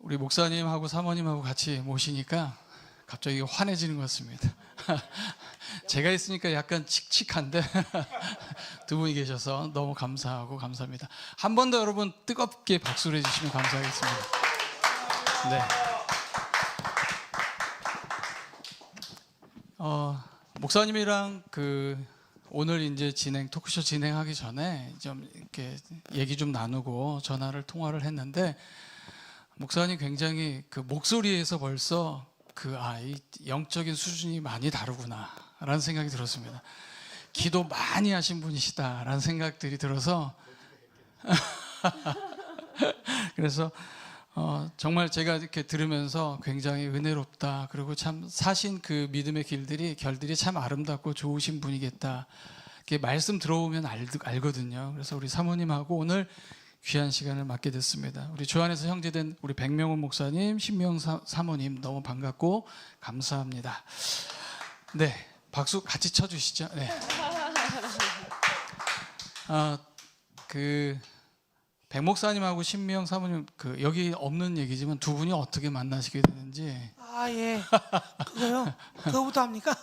우리 목사님하고 사모님하고 같이 모시니까 갑자기 환해지는 것 같습니다. 제가 있으니까 약간 칙칙한데 두 분이 계셔서 너무 감사하고 감사합니다. 한 번 더 여러분 뜨겁게 박수를 해주시면 감사하겠습니다. 네. 목사님이랑 오늘 이제 토크쇼 진행하기 전에 좀 이렇게 얘기 좀 나누고 통화를 했는데, 목사님 굉장히 목소리에서 벌써 이 영적인 수준이 많이 다르구나라는 생각이 들었습니다. 기도 많이 하신 분이시다라는 생각들이 들어서 그래서 정말 제가 이렇게 들으면서 굉장히 은혜롭다, 그리고 참 사신 믿음의 결들이 참 아름답고 좋으신 분이겠다, 이렇게 말씀 들어오면 알거든요. 그래서 우리 사모님하고 오늘 귀한 시간을 맡게 됐습니다. 우리 주 안에서 형제된 우리 백명훈 목사님, 신명 사모님 너무 반갑고 감사합니다. 네, 박수 같이 쳐주시죠. 네. 백 목사님하고 신명 사모님 여기 없는 얘기지만 두 분이 어떻게 만나시게 되는지. 예. 그거요? 그거부터 합니까?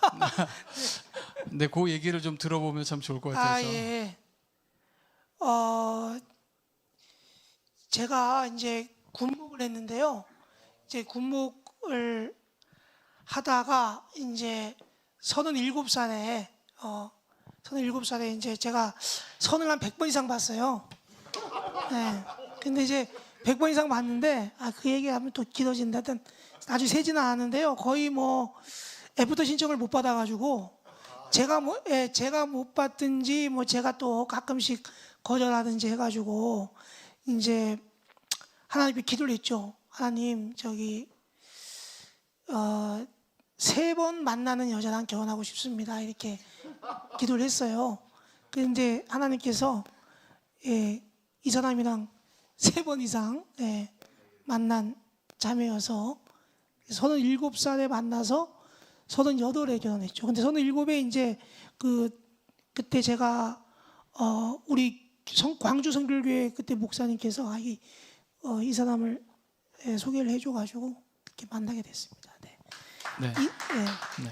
네, 그 얘기를 좀 들어보면 참 좋을 것 같아서. 예. 제가 이제 군목을 했는데요. 이제 군목을 하다가 이제 37살에 이제 제가 선을 한 100번 이상 봤어요. 네. 근데 이제 100번 이상 봤는데 그 얘기하면 또 길어진다. 하여튼 아주 세지는 않았는데요. 거의 애프터 신청을 못 받아가지고 제가 못 받든지 제가 또 가끔씩 거절하든지 해가지고 이제 하나님께 기도를 했죠. 하나님, 3번 만나는 여자랑 결혼하고 싶습니다. 이렇게 기도를 했어요. 그런데 하나님께서 이 사람이랑 3번 이상 만난 자매여서 37살에 만나서 38에 결혼했죠. 근데 37에 이제 그때 제가 우리 광주 성결교회 그때 목사님께서 이 사람을 소개를 해줘가지고 그렇게 만나게 됐습니다. 네. 네. 네.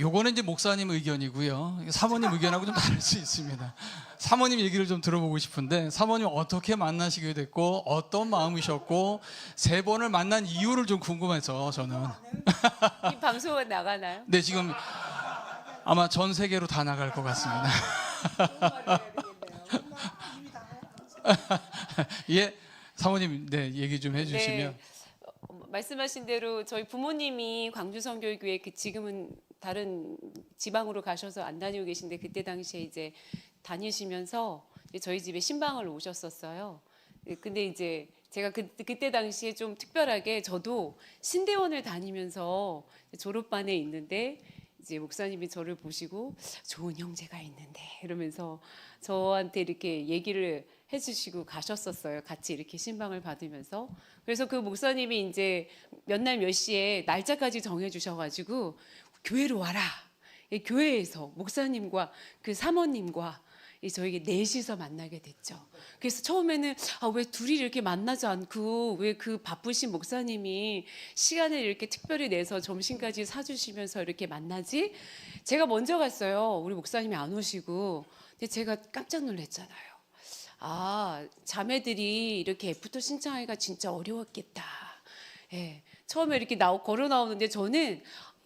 요거는 이제 목사님 의견이고요. 사모님 의견하고 좀 다를 수 있습니다. 사모님 얘기를 좀 들어보고 싶은데, 사모님 어떻게 만나시게 됐고 어떤 마음이셨고 3번을 만난 이유를 좀 궁금해서 저는. 이 방송은 나가나요? 네, 지금 아마 전 세계로 다 나갈 것 같습니다. 예, 사모님, 네, 얘기 좀 해주시면. 네. 말씀하신 대로 저희 부모님이 광주성결교회 지금은 다른 지방으로 가셔서 안 다니고 계신데, 그때 당시에 이제 다니시면서 저희 집에 신방을 오셨었어요. 근데 이제 제가 그때 당시에 좀 특별하게 저도 신대원을 다니면서 졸업반에 있는데 이제 목사님이 저를 보시고 좋은 형제가 있는데 이러면서 저한테 이렇게 얘기를 해주시고 가셨었어요. 같이 이렇게 신방을 받으면서. 그래서 그 목사님이 이제 몇 날 몇 시에 날짜까지 정해주셔가지고 교회로 와라. 교회에서 목사님과 그 사모님과 저에게 넷이서 만나게 됐죠. 그래서 처음에는 왜 둘이 이렇게 만나지 않고 왜 그 바쁘신 목사님이 시간을 이렇게 특별히 내서 점심까지 사주시면서 이렇게 만나지? 제가 먼저 갔어요. 우리 목사님이 안 오시고. 근데 제가 깜짝 놀랐잖아요. 자매들이 이렇게 애프터 신청하기가 진짜 어려웠겠다. 예. 처음에 이렇게 걸어 나오는데 저는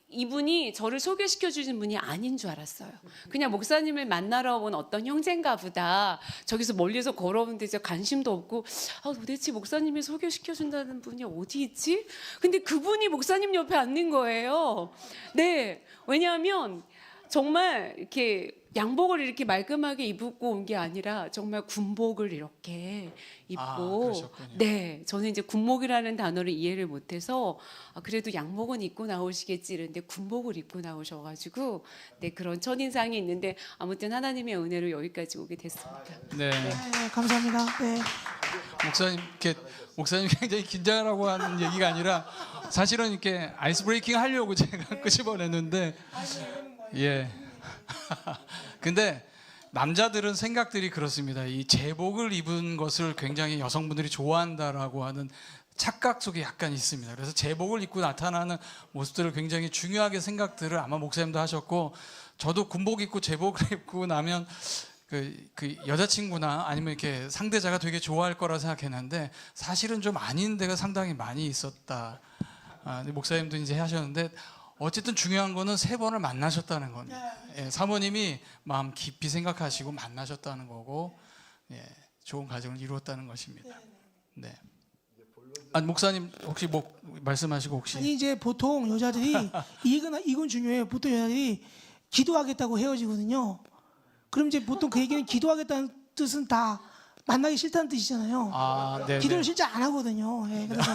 이분이 저를 소개시켜 주신 분이 아닌 줄 알았어요. 그냥 목사님을 만나러 온 어떤 형제인가 보다. 저기서 멀리서 걸어오는데 이제 관심도 없고 도대체 목사님이 소개시켜 준다는 분이 어디 있지? 근데 그분이 목사님 옆에 앉는 거예요. 네. 왜냐하면 정말 이렇게 양복을 이렇게 말끔하게 입고 온 게 아니라 정말 군복을 이렇게 입고. 그러셨군요. 네, 저는 이제 군복이라는 단어를 이해를 못해서 그래도 양복은 입고 나오시겠지 이랬는데 군복을 입고 나오셔가지고 네, 그런 첫인상이 있는데 아무튼 하나님의 은혜로 여기까지 오게 됐습니다. 네. 네, 감사합니다. 네. 목사님 굉장히 긴장하라고 하는 얘기가 아니라 사실은 이렇게 아이스 브레이킹 하려고 제가 끄집어냈는데, 예. 근데 남자들은 생각들이 그렇습니다. 이 제복을 입은 것을 굉장히 여성분들이 좋아한다라고 하는 착각 속에 약간 있습니다. 그래서 제복을 입고 나타나는 모습들을 굉장히 중요하게 생각들을 아마 목사님도 하셨고, 저도 군복 입고 제복을 입고 나면 그 여자친구나 아니면 이렇게 상대자가 되게 좋아할 거라 생각했는데 사실은 좀 아닌 데가 상당히 많이 있었다. 근데 목사님도 이제 하셨는데 어쨌든 중요한 거는 3번을 만나셨다는 겁니다. 예, 사모님이 마음 깊이 생각하시고 만나셨다는 거고, 예, 좋은 가정을 이루었다는 것입니다. 네. 아니, 목사님 혹시 말씀하시고 혹시 아니 이제 보통 여자들이 이건 중요해요. 보통 여자들이 기도하겠다고 헤어지거든요. 그럼 이제 보통 그 얘기는 기도하겠다는 뜻은 다 만나기 싫다는 뜻이잖아요. 네. 기도를 실제 안 하거든요. 예, 그래서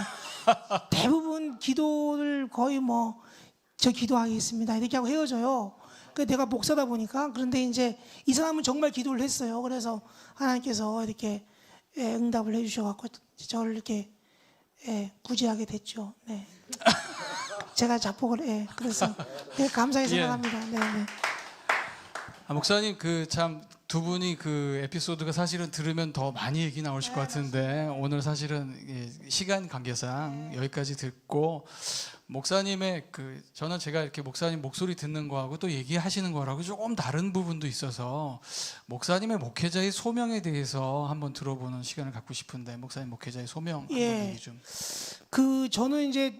대부분 기도를 거의 뭐 저 기도하겠습니다 이렇게 하고 헤어져요. 그 내가 목사다 보니까. 그런데 이제 이 사람은 정말 기도를 했어요. 그래서 하나님께서 이렇게 응답을 해주셔갖고 저를 이렇게 구제하게 됐죠. 네. 제가 자폭을 그래서 감사히 생각합니다. 네, 네. 목사님 참 두 분이 그 에피소드가 사실은 들으면 더 많이 얘기 나오실 것 같은데 오늘 사실은 시간 관계상 여기까지 듣고, 목사님의 저는 제가 이렇게 목사님 목소리 듣는 거하고 또 얘기하시는 거라고 조금 다른 부분도 있어서 목사님의 목회자의 소명에 대해서 한번 들어보는 시간을 갖고 싶은데, 목사님 목회자의 소명 한번 얘기 좀. 저는 이제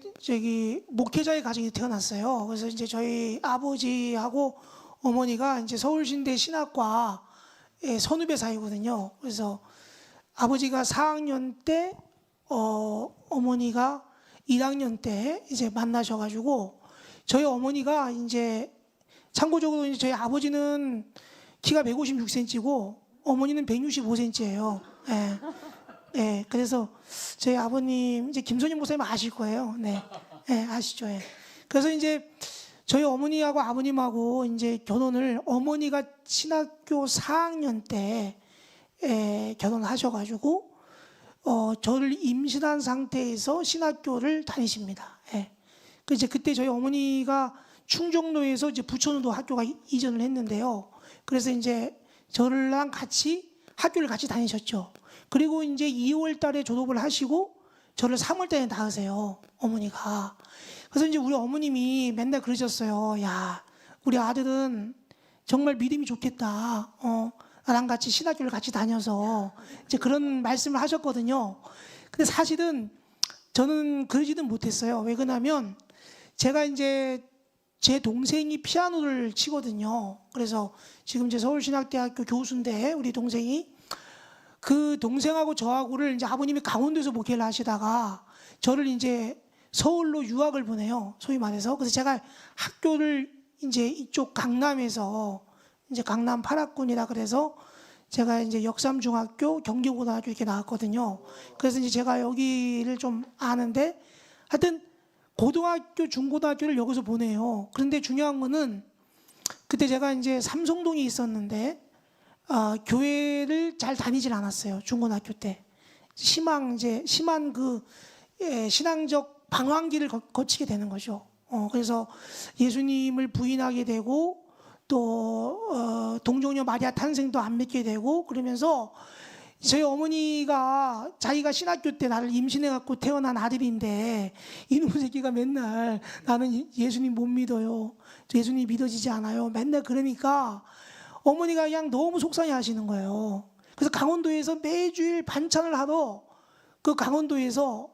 목회자의 가정에 태어났어요. 그래서 이제 저희 아버지하고 어머니가 이제 서울신대 신학과 선후배 사이거든요. 그래서 아버지가 4학년 때 어머니가 1학년 때 이제 만나셔가지고, 저희 어머니가 이제 참고적으로 이제 저희 아버지는 키가 156cm고 어머니는 165cm예요. 예, 그래서 저희 아버님 이제 김선임 목사님 아실 거예요. 네, 아시죠? 예. 그래서 이제 저희 어머니하고 아버님하고 이제 결혼을 어머니가 신학교 4학년 때 결혼을 하셔가지고 저를 임신한 상태에서 신학교를 다니십니다. 그때 저희 어머니가 충정로에서 이제 부천으로 학교가 이전을 했는데요. 그래서 이제 저랑 같이 학교를 같이 다니셨죠. 그리고 이제 2월 달에 졸업을 하시고 저를 3월 달에 낳으세요, 어머니가. 그래서 이제 우리 어머님이 맨날 그러셨어요. 야, 우리 아들은 정말 믿음이 좋겠다. 나랑 같이 신학교를 같이 다녀서 이제 그런 말씀을 하셨거든요. 근데 사실은 저는 그러지는 못했어요. 왜 그러냐면 제가 이제 제 동생이 피아노를 치거든요. 그래서 지금 이제 서울신학대학교 교수인데 우리 동생이, 그 동생하고 저하고를 이제 아버님이 강원도에서 목회를 하시다가 저를 이제 서울로 유학을 보내요. 소위 말해서. 그래서 제가 학교를 이제 이쪽 강남에서 이제 강남 8학군이라 그래서 제가 이제 역삼중학교, 경기고등학교 이렇게 나왔거든요. 그래서 이제 제가 여기를 좀 아는데, 하여튼 고등학교, 중고등학교를 여기서 보내요. 그런데 중요한 거는 그때 제가 이제 삼성동에 있었는데 교회를 잘 다니질 않았어요. 중고등학교 때 심한 신앙적 방황기를 거치게 되는 거죠. 그래서 예수님을 부인하게 되고 또 동정녀 마리아 탄생도 안 믿게 되고, 그러면서 저희 어머니가 자기가 신학교 때 나를 임신해갖고 태어난 아들인데 이놈 새끼가 맨날 나는 예수님 못 믿어요, 예수님 믿어지지 않아요, 맨날 그러니까 어머니가 그냥 너무 속상해 하시는 거예요. 그래서 강원도에서 매주일 반찬을 하러 그 강원도에서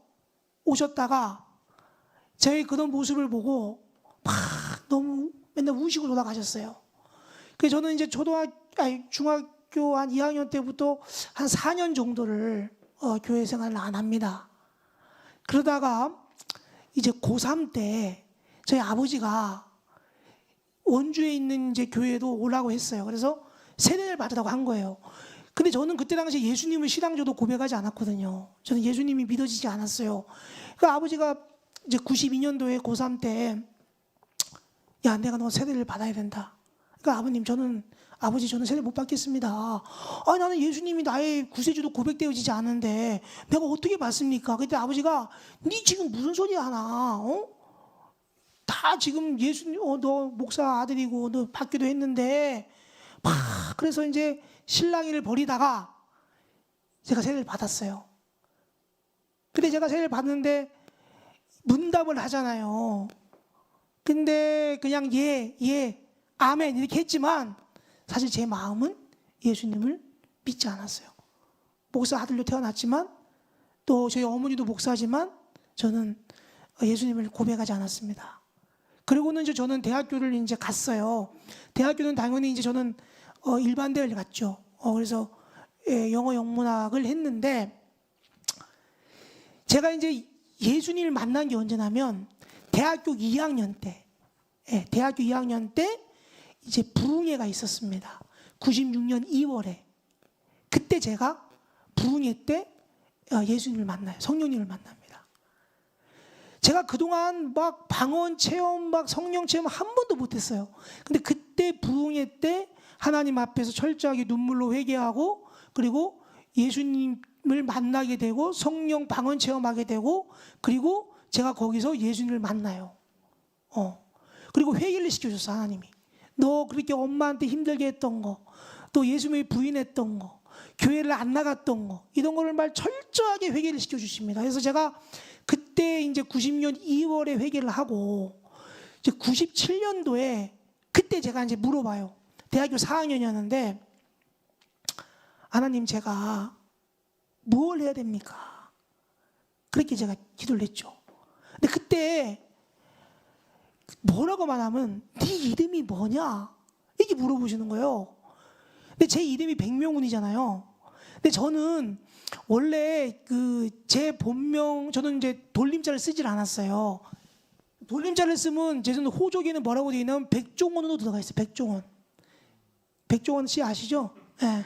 오셨다가 저희 그런 모습을 보고 막 너무 맨날 우시고 돌아가셨어요. 그래서 저는 이제 중학교 한 2학년 때부터 한 4년 정도를 교회 생활을 안 합니다. 그러다가 이제 고3 때 저희 아버지가 원주에 있는 이제 교회도 오라고 했어요. 그래서 세례를 받으라고 한 거예요. 근데 저는 그때 당시 예수님을 신앙적으로 고백하지 않았거든요. 저는 예수님이 믿어지지 않았어요. 그 아버지가 이제 92년도에 고3 때, 야, 내가 너 세례를 받아야 된다. 그러니까 아버지 저는 세례 못 받겠습니다. 아니, 나는 예수님이 나의 구세주도 고백되어지지 않은데 내가 어떻게 받습니까? 그때 아버지가 니 지금 무슨 소리 하나? 다 지금 예수님, 너 목사 아들이고 너 받기도 했는데 막 그래서 이제 실랑이를 벌이다가 제가 세례를 받았어요. 근데 제가 세례를 받는데 문답을 하잖아요. 근데 그냥 예, 아멘 이렇게 했지만 사실 제 마음은 예수님을 믿지 않았어요. 목사 아들로 태어났지만 또 저희 어머니도 목사지만 저는 예수님을 고백하지 않았습니다. 그리고는 이제 저는 대학교를 이제 갔어요. 대학교는 당연히 이제 저는 일반대를 갔죠. 그래서 영어 영문학을 했는데 제가 이제 예수님을 만난 게 언제냐면 대학교 2학년 때, 대학교 2학년 때 이제 부흥회가 있었습니다. 96년 2월에 그때 제가 부흥회 때 예수님을 만나요. 성령님을 만납니다. 제가 그동안 막 방언 체험, 막 성령 체험 한 번도 못했어요. 근데 그때 부흥회 때 하나님 앞에서 철저하게 눈물로 회개하고 그리고 예수님을 만나게 되고 성령 방언 체험하게 되고 그리고 제가 거기서 예수님을 만나요. 그리고 회개를 시켜줬어 하나님이. 너 그렇게 엄마한테 힘들게 했던 거, 또 예수님을 부인했던 거, 교회를 안 나갔던 거 이런 거를 말 철저하게 회개를 시켜주십니다. 그래서 제가 그때 이제 90년 2월에 회개를 하고 이제 97년도에 그때 제가 이제 물어봐요. 대학교 4학년이었는데 하나님 제가 뭘 해야 됩니까? 그렇게 제가 기도를 했죠. 근데 그때 뭐라고 말하면 네 이름이 뭐냐? 이렇게 물어보시는 거예요. 근데 제 이름이 백명훈이잖아요. 근데 저는 원래 그 제 본명 저는 이제 돌림자를 쓰질 않았어요. 돌림자를 쓰면 제 저는 호족에는 뭐라고 되어 있냐면 백종원으로 들어가 있어요. 백종원. 백종원 씨 아시죠? 네.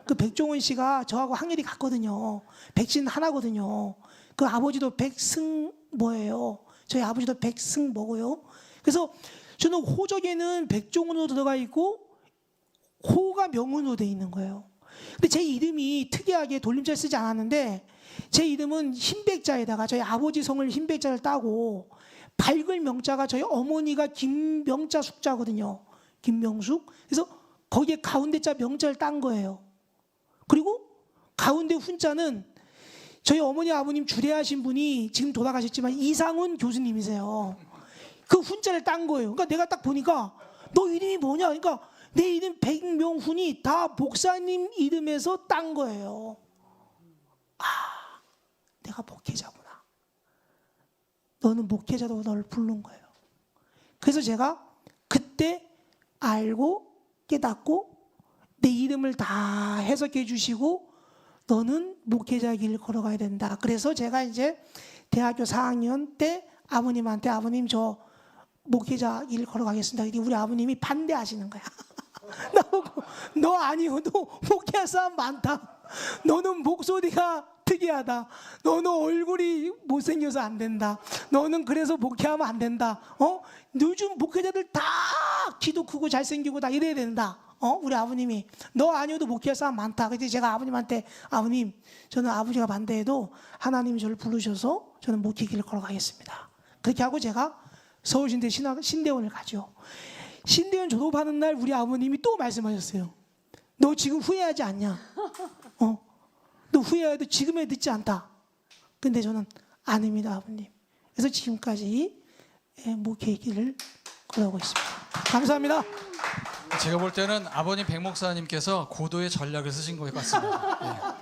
그 백종원 씨가 저하고 학년이 같거든요. 백신 하나거든요. 그 아버지도 백승 뭐예요? 저희 아버지도 백승 뭐고요? 그래서 저는 호적에는 백종원으로 들어가 있고 호가 명운으로 되어 있는 거예요. 근데 제 이름이 특이하게 돌림자를 쓰지 않았는데 제 이름은 흰백자에다가 저희 아버지 성을 흰백자를 따고 밝을 명자가 저희 어머니가 김명자 숙자거든요. 김명숙. 그래서 거기에 가운데 자 명자를 딴 거예요. 그리고 가운데 훈자는 저희 어머니 아버님 주례하신 분이 지금 돌아가셨지만 이상훈 교수님이세요. 그 훈자를 딴 거예요. 그러니까 내가 딱 보니까 너 이름이 뭐냐? 그러니까 내 이름 백명훈이 다 목사님 이름에서 딴 거예요. 내가 목회자구나. 너는 목회자로 너를 부른 거예요. 그래서 제가 그때 알고 깨닫고 내 이름을 다 해석해 주시고 너는 목회자 길 걸어가야 된다. 그래서 제가 이제 대학교 4학년 때 아버님한테 아버님 저 목회자 길 걸어가겠습니다. 근데 우리 아버님이 반대하시는 거야. 나보고 너 아니어도 목회할 사람 많다. 너는 목소리가 특이하다. 너는 얼굴이 못생겨서 안 된다. 너는 그래서 목회하면 안 된다. 요즘 목회자들 다 키도 크고 잘생기고 다 이래야 된다. 우리 아버님이 너 아니어도 목회할 사람 많다. 그래서 제가 아버님한테 아버님 저는 아버지가 반대해도 하나님이 저를 부르셔서 저는 목회 길을 걸어가겠습니다. 그렇게 하고 제가 서울신대 신대원을 가죠. 신대원 졸업하는 날 우리 아버님이 또 말씀하셨어요. 너 지금 후회하지 않냐? 너 후회해도 지금에 늦지 않다. 근데 저는 아닙니다, 아버님. 그래서 지금까지 목회 길을 걸어오고 있습니다. 감사합니다. 제가 볼 때는 아버님 백 목사님께서 고도의 전략을 쓰신 것 같습니다.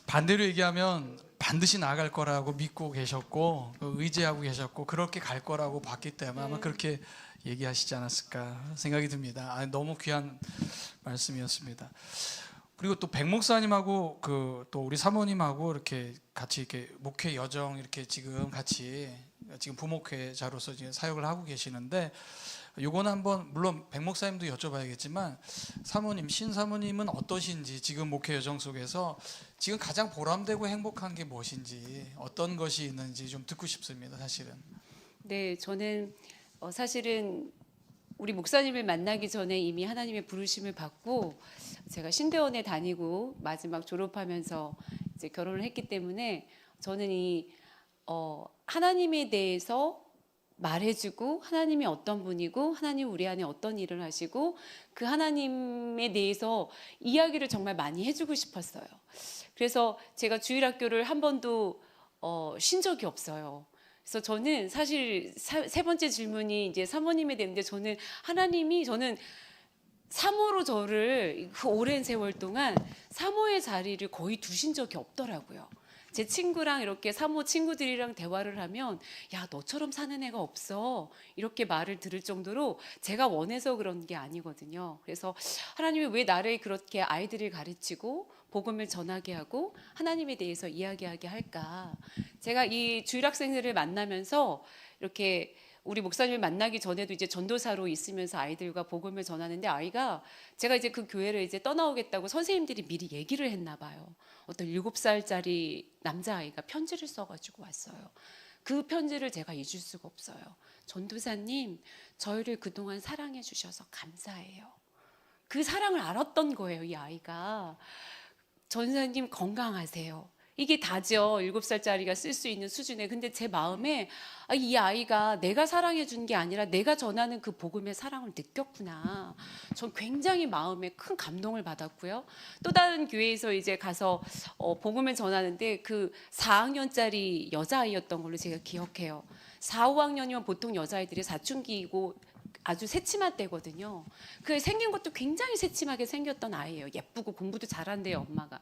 반대로 얘기하면 반드시 나아갈 거라고 믿고 계셨고 의지하고 계셨고 그렇게 갈 거라고 봤기 때문에 아마 그렇게 얘기하시지 않았을까 생각이 듭니다. 너무 귀한 말씀이었습니다. 그리고 또 백 목사님하고 또 우리 사모님하고 이렇게 같이 이렇게 목회 여정 이렇게 지금 같이 지금 부목회자로서 지금 사역을 하고 계시는데 요거는 한번 물론 백 목사님도 여쭤봐야겠지만 사모님 신사모님은 어떠신지 지금 목회 여정 속에서 지금 가장 보람되고 행복한 게 무엇인지 어떤 것이 있는지 좀 듣고 싶습니다. 사실은. 네, 저는 사실은 우리 목사님을 만나기 전에 이미 하나님의 부르심을 받고 제가 신대원에 다니고 마지막 졸업하면서 이제 결혼을 했기 때문에 저는 이 하나님에 대해서 말해주고 하나님이 어떤 분이고 하나님 우리 안에 어떤 일을 하시고 그 하나님에 대해서 이야기를 정말 많이 해주고 싶었어요. 그래서 제가 주일학교를 한 번도 쉰 적이 없어요. 그래서 저는 사실 세 번째 질문이 이제 사모님에 대는데 저는 하나님이 저는 사모로 저를 그 오랜 세월 동안 사모의 자리를 거의 두신 적이 없더라고요. 제 친구랑 이렇게 사모 친구들이랑 대화를 하면 야 너처럼 사는 애가 없어 이렇게 말을 들을 정도로 제가 원해서 그런 게 아니거든요. 그래서 하나님이 왜 나를 그렇게 아이들을 가르치고 복음을 전하게 하고 하나님에 대해서 이야기하게 할까? 제가 이 주일학생들을 만나면서 이렇게 우리 목사님을 만나기 전에도 이제 전도사로 있으면서 아이들과 복음을 전하는데 아이가 제가 이제 그 교회를 이제 떠나오겠다고 선생님들이 미리 얘기를 했나 봐요. 어떤 7살짜리 남자아이가 편지를 써가지고 왔어요. 그 편지를 제가 잊을 수가 없어요. 전도사님, 저희를 그동안 사랑해 주셔서 감사해요. 그 사랑을 알았던 거예요, 이 아이가. 전도사님 건강하세요. 이게 다죠. 7살짜리가 쓸 수 있는 수준에. 근데 제 마음에 이 아이가 내가 사랑해 준 게 아니라 내가 전하는 그 복음의 사랑을 느꼈구나. 전 굉장히 마음에 큰 감동을 받았고요. 또 다른 교회에서 이제 가서 복음을 전하는데 그 4학년짜리 여자아이였던 걸로 제가 기억해요. 4, 5학년이면 보통 여자아이들이 사춘기이고 아주 새침할 때거든요. 그 생긴 것도 굉장히 새침하게 생겼던 아이예요. 예쁘고 공부도 잘한대요, 엄마가.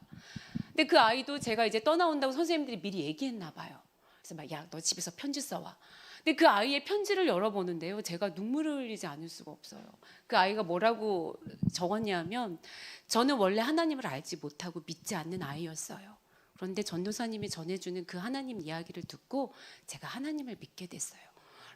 근데 그 아이도 제가 이제 떠나온다고 선생님들이 미리 얘기했나 봐요. 그래서 막 야, 너 집에서 편지 써와. 근데 그 아이의 편지를 열어보는데요. 제가 눈물을 흘리지 않을 수가 없어요. 그 아이가 뭐라고 적었냐면 저는 원래 하나님을 알지 못하고 믿지 않는 아이였어요. 그런데 전도사님이 전해주는 그 하나님 이야기를 듣고 제가 하나님을 믿게 됐어요.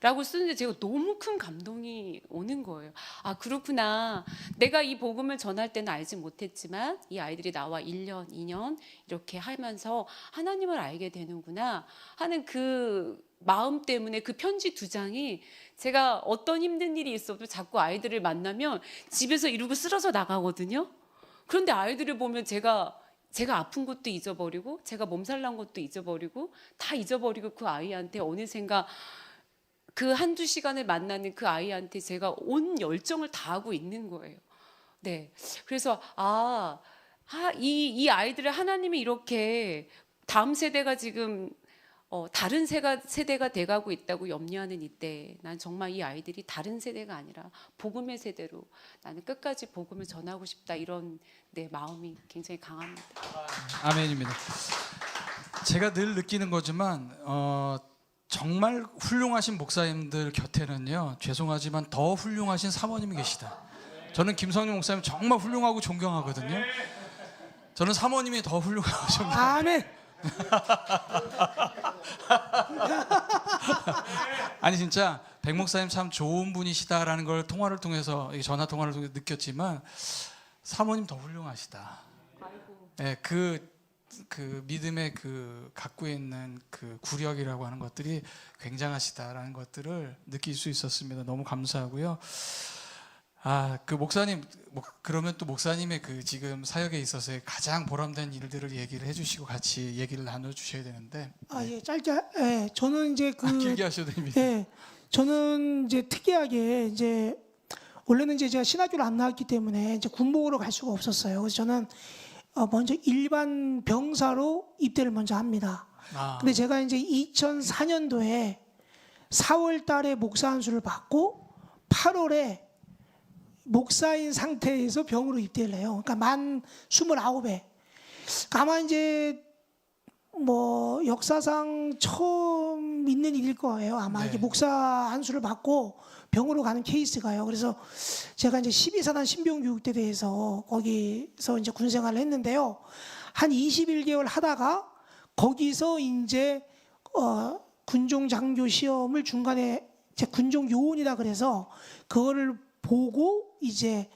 라고 쓰는데 제가 너무 큰 감동이 오는 거예요. 아 그렇구나. 내가 이 복음을 전할 때는 알지 못했지만 이 아이들이 나와 1년, 2년 이렇게 하면서 하나님을 알게 되는구나 하는 그 마음 때문에 그 편지 2장이 제가 어떤 힘든 일이 있어도 자꾸 아이들을 만나면 집에서 이러고 쓰러져 나가거든요. 그런데 아이들을 보면 제가 아픈 것도 잊어버리고 제가 몸살 난 것도 잊어버리고 다 잊어버리고 그 아이한테 어느샌가 그 한두 시간을 만나는 그 아이한테 제가 온 열정을 다하고 있는 거예요. 네. 그래서 이 아이들을 하나님이 이렇게 다음 세대가 지금 다른 세대가 돼가고 있다고 염려하는 이때 난 정말 이 아이들이 다른 세대가 아니라 복음의 세대로 나는 끝까지 복음을 전하고 싶다 이런 내 마음이 굉장히 강합니다. 아멘입니다. 제가 늘 느끼는 거지만 정말 훌륭하신 목사님들 곁에는요 죄송하지만 더 훌륭하신 사모님이 계시다. 저는 김성령 목사님 정말 훌륭하고 존경하거든요. 저는 사모님이 더 훌륭하고 존경합니다. 아멘. 아니 진짜 백 목사님 참 좋은 분이시다라는 걸 통화를 통해서 전화 통화를 통해서 느꼈지만 사모님 더 훌륭하시다. 네, 그 믿음의 그 갖고 있는 그 구력이라고 하는 것들이 굉장하시다라는 것들을 느낄 수 있었습니다. 너무 감사하고요. 그 목사님 그러면 또 목사님의 그 지금 사역에 있어서의 가장 보람된 일들을 얘기를 해주시고 같이 얘기를 나눠주셔야 되는데. 예, 짧게. 예, 저는 이제 길게 하셔도 됩니다. 예, 저는 이제 특이하게 이제 원래는 이제 제가 신학교를 안 나왔기 때문에 이제 군복으로 갈 수가 없었어요. 그래서 저는 먼저 일반 병사로 입대를 먼저 합니다. 근데 제가 이제 2004년도에 4월 달에 목사 안수를 받고 8월에 목사인 상태에서 병으로 입대를 해요. 그러니까 만 29에. 아마 이제 뭐 역사상 처음 있는 일일 거예요. 아마 네. 이게 목사 안수를 받고 병으로 가는 케이스가요. 그래서 제가 이제 12사단 신병교육대대에서 거기서 이제 군 생활을 했는데요. 한 21개월 하다가 거기서 이제 군종 장교 시험을 중간에 이제 군종 요원이라 그래서 그거를 보고 이제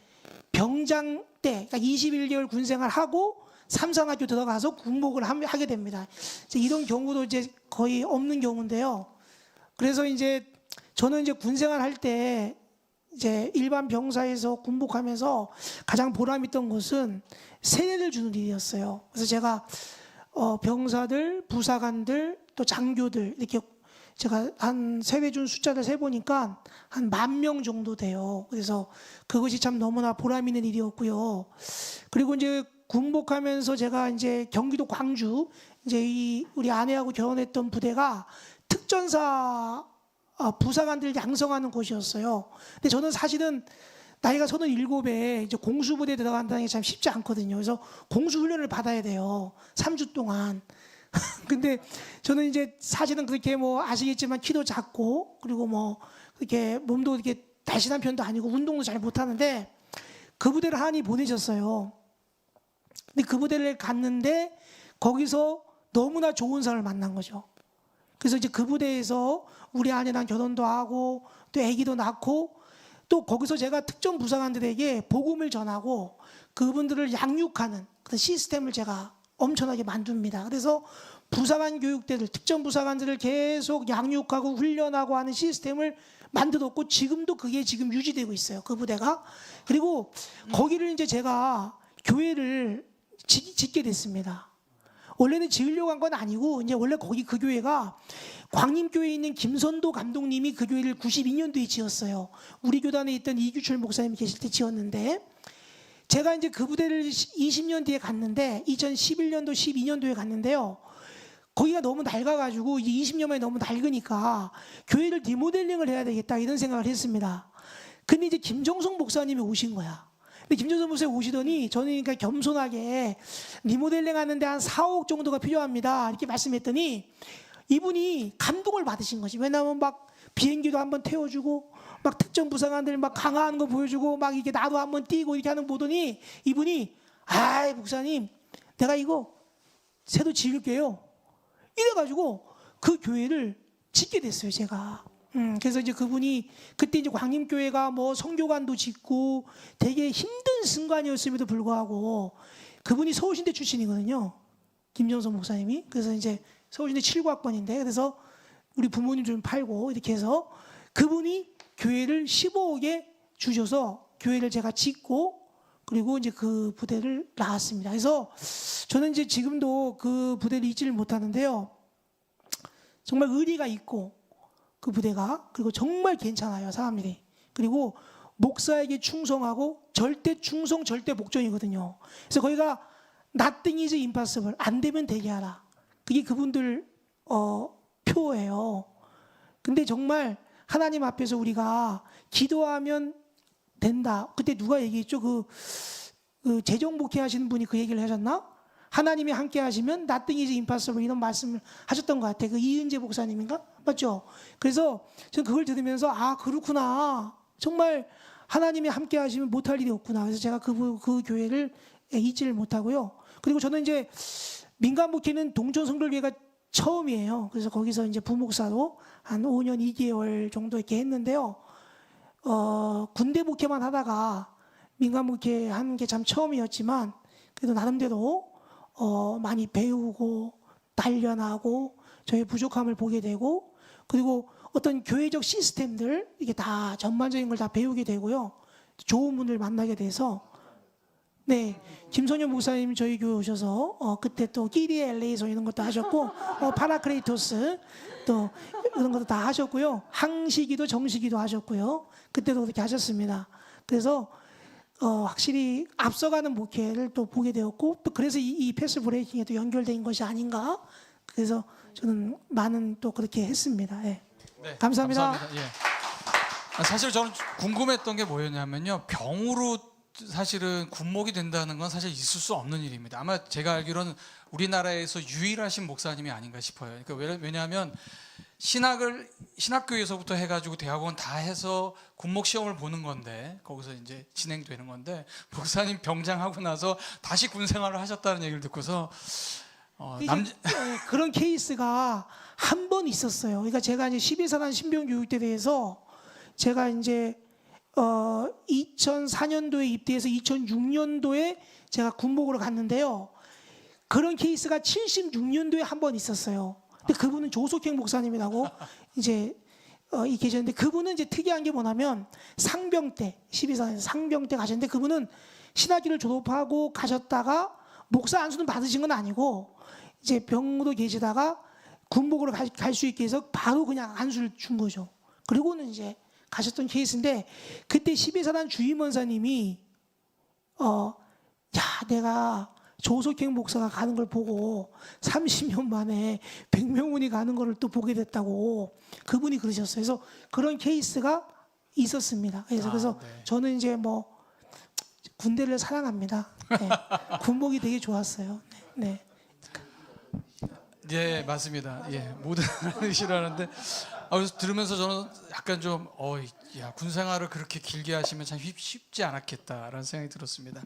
병장 때 그러니까 21개월 군 생활하고 삼성학교 들어가서 군복을 하게 됩니다. 이제 이런 경우도 이제 거의 없는 경우인데요. 그래서 이제 저는 이제 군 생활할 때 이제 일반 병사에서 군복하면서 가장 보람 있던 것은 세례를 주는 일이었어요. 그래서 제가 병사들, 부사관들, 또 장교들 이렇게 제가 한 세례 준 숫자를 세 보니까 한 10,000명 정도 돼요. 그래서 그것이 참 너무나 보람 있는 일이었고요. 그리고 이제 군복하면서 제가 이제 경기도 광주 이제 이 우리 아내하고 결혼했던 부대가 특전사 부사관들 양성하는 곳이었어요. 근데 저는 사실은 나이가 37에 이제 공수부대에 들어간다는 게 참 쉽지 않거든요. 그래서 공수훈련을 받아야 돼요. 3주 동안. 근데 저는 이제 사실은 그렇게 뭐 아시겠지만 키도 작고 그리고 뭐 그렇게 몸도 이렇게 날씬한 편도 아니고 운동도 잘 못하는데 그 부대를 하나님 보내셨어요. 근데 그 부대를 갔는데 거기서 너무나 좋은 사람을 만난 거죠. 그래서 이제 그 부대에서 우리 아내랑 결혼도 하고 또 아기도 낳고 또 거기서 제가 특전 부사관들에게 복음을 전하고 그분들을 양육하는 그런 시스템을 제가 엄청나게 만듭니다. 그래서 부사관 교육대들, 특전 부사관들을 계속 양육하고 훈련하고 하는 시스템을 만들었고 지금도 그게 지금 유지되고 있어요. 그 부대가. 그리고 거기를 이제 제가 교회를 짓게 됐습니다. 원래는 지으려고 한 건 아니고 이제 원래 거기 그 교회가 광림교회에 있는 김선도 감독님이 그 교회를 92년도에 지었어요. 우리 교단에 있던 이규철 목사님이 계실 때 지었는데 제가 이제 그 부대를 20년 뒤에 갔는데 2011년도 12년도에 갔는데요. 거기가 너무 낡아가지고 이제 20년 만에 너무 낡으니까 교회를 리모델링을 해야 되겠다 이런 생각을 했습니다. 근데 이제 김정성 목사님이 오신 거야. 근데 김정성 목사님 오시더니 저는 그러니까 겸손하게 리모델링 하는데 한 4억 정도가 필요합니다. 이렇게 말씀했더니 이분이 감동을 받으신 거지. 왜냐하면 막 비행기도 한번 태워주고 막 특전 부사관들 막 강화하는 거 보여주고 막 이렇게 나도 한번 뛰고 이렇게 하는 거 보더니 이분이 아이 목사님 내가 이거 새로 지을게요. 이래가지고 그 교회를 짓게 됐어요 제가. 그래서 이제 그분이 그때 이제 광림교회가 뭐 성교관도 짓고 되게 힘든 순간이었음에도 불구하고 그분이 서울신대 출신이거든요. 김정선 목사님이. 그래서 이제 서울신대 7구학번인데 그래서 우리 부모님 좀 팔고 이렇게 해서 그분이 교회를 15억에 주셔서 교회를 제가 짓고 그리고 이제 그 부대를 나왔습니다. 그래서 저는 이제 지금도 그 부대를 잊지를 못하는데요. 정말 의리가 있고 그 부대가 그리고 정말 괜찮아요 사람들이. 그리고 목사에게 충성하고 절대 충성 절대 복종이거든요. 그래서 거기가 nothing is impossible 안 되면 되게 하라. 그게 그분들 표예요. 근데 정말 하나님 앞에서 우리가 기도하면 된다. 그때 누가 얘기했죠? 그 재정 목회 하시는 분이 그 얘기를 하셨나? 하나님이 함께 하시면 nothing is impossible 이런 말씀을 하셨던 것 같아요. 그 이은재 목사님인가? 맞죠? 그래서 저는 그걸 들으면서 아 그렇구나. 정말 하나님이 함께 하시면 못할 일이 없구나. 그래서 제가 그 교회를 잊지를 못하고요. 그리고 저는 이제 민간 목회는 동천 성결교회가 처음이에요. 그래서 거기서 이제 부목사로 한 5년 2개월 정도 이렇게 했는데요. 군대 목회만 하다가 민간 목회 하는 게 참 처음이었지만 그래도 나름대로 많이 배우고 단련하고 저의 부족함을 보게 되고 그리고 어떤 교회적 시스템들 이게 다 전반적인 걸 다 배우게 되고요. 좋은 분들 만나게 돼서 네 김선영 목사님 저희 교회 오셔서 그때 또 끼리의 엘레이소 이런 것도 하셨고 파라크레이토스 또 이런 것도 다 하셨고요. 항시기도 정시기도 하셨고요. 그때도 그렇게 하셨습니다. 그래서 확실히 앞서가는 목회를 또 보게 되었고 또 그래서 이 패스 브레이킹에도 연결된 것이 아닌가. 그래서 저는 많은 또 그렇게 했습니다. 네. 네, 감사합니다. 감사합니다. 예. 사실 저는 궁금했던 게 뭐였냐면요. 병으로 사실은 군목이 된다는 건 사실 있을 수 없는 일입니다. 아마 제가 알기로는 우리나라에서 유일하신 목사님이 아닌가 싶어요. 그러니까 왜냐하면 신학교에서부터 해가지고 대학원 다 해서 군목 시험을 보는 건데 거기서 이제 진행되는 건데 목사님 병장하고 나서 다시 군 생활을 하셨다는 얘기를 듣고서 그런 케이스가 한 번 있었어요. 그러니까 제가 이제 12사단 신병교육대에 대해서 제가 이제 2004년도에 입대해서 2006년도에 제가 군목으로 갔는데요. 그런 케이스가 76년도에 한 번 있었어요. 근데 그분은 조석행 목사님이라고 이제 이 계셨는데 그분은 이제 특이한 게 뭐냐면 상병 때 12사단에서 상병 때 가셨는데 그분은 신학기를 졸업하고 가셨다가 목사 안수는 받으신 건 아니고 이제 병으로 계시다가 군복으로 갈 수 있게 해서 바로 그냥 안수를 준 거죠. 그리고는 이제 가셨던 케이스인데 그때 12사단 주임원사님이 야 내가 조석행 목사가 가는 걸 보고 30년 만에 백명훈이 가는 거를 또 보게 됐다고 그분이 그러셨어요. 그래서 그런 케이스가 있었습니다. 그래서 네. 저는 이제 뭐 군대를 사랑합니다. 네. 군복이 되게 좋았어요. 네. 예, 맞습니다. 예, 모든 싫어하는데 그래서 들으면서 저는 약간 좀 야, 군 생활을 그렇게 길게 하시면 참 쉽지 않았겠다라는 생각이 들었습니다.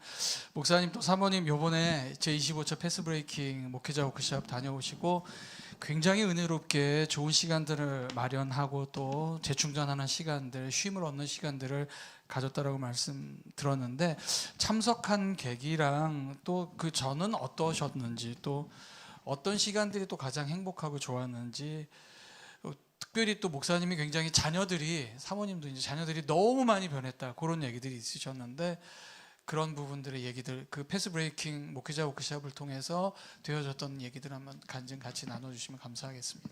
목사님 또 사모님 요번에 제 25차 패스 브레이킹 목회자 워크숍 다녀오시고 굉장히 은혜롭게 좋은 시간들을 마련하고 또 재충전하는 시간들, 쉼을 얻는 시간들을 가졌다라고 말씀 들었는데 참석한 계기랑 또 그 전은 어떠셨는지 또 어떤 시간들이 또 가장 행복하고 좋았는지 특별히 또 목사님이 굉장히 사모님도 이제 자녀들이 너무 많이 변했다 그런 얘기들이 있으셨는데 그런 부분들의 얘기들 그 패스 브레이킹 목회자 워크숍을 통해서 되어졌던 얘기들 한번 간증 같이 나눠주시면 감사하겠습니다.